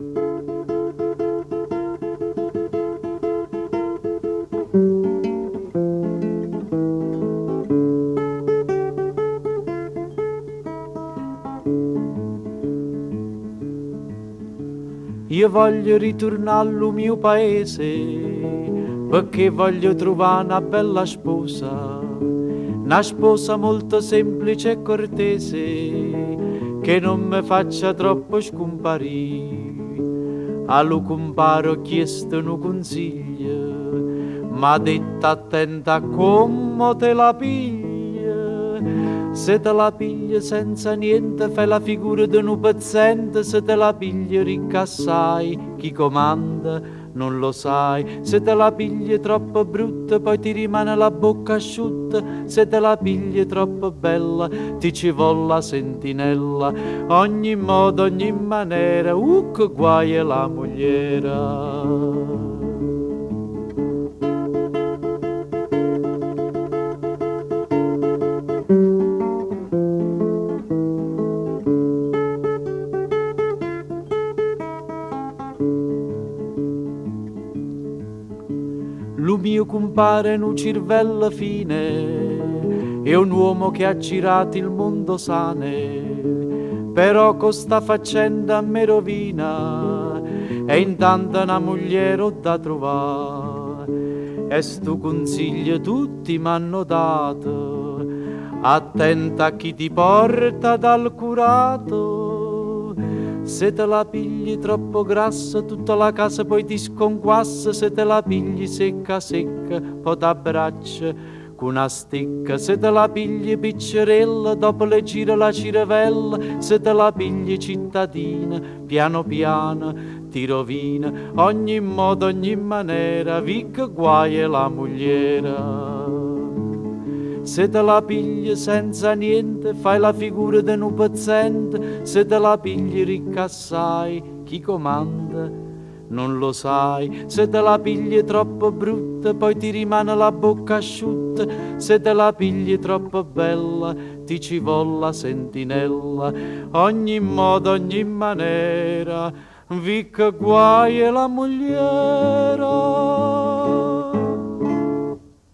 Io voglio ritornare al mio paese perché voglio trovare una bella sposa, una sposa molto semplice e cortese che non mi faccia troppo scomparire. Allo comparo ho chiesto un consiglio, m'ha detto attenta a come te la piglia. Se te la piglia senza niente fai la figura di un pezzente, se te la piglia ricca assai, chi comanda non lo sai. Se te la pigli troppo brutta poi ti rimane la bocca asciutta, se te la pigli troppo bella ti ci vuole la sentinella. Ogni modo, ogni maniera, che guai è la mogliera. Lo mio compare un cervello fine, è un uomo che ha girato il mondo sane, però con sta faccenda me rovina, e intanto una moglie ho da trovare. E sto consiglio tutti m'hanno dato, attenta a chi ti porta dal curato. Se te la pigli troppo grassa, tutta la casa poi ti sconquassa. Se te la pigli secca secca, poi t'abbraccia con una stecca. Se te la pigli piccerella, dopo le gira la cirevella. Se te la pigli cittadina, piano piano ti rovina. Ogni modo, ogni maniera, vicca guai è la mogliera. Se te la pigli senza niente, fai la figura di un pezzente. Se te la pigli ricca assai, chi comanda non lo sai. Se te la pigli troppo brutta, poi ti rimane la bocca asciutta. Se te la pigli troppo bella, ti ci vuole la sentinella. Ogni modo, ogni maniera, vicca guai è la mogliera.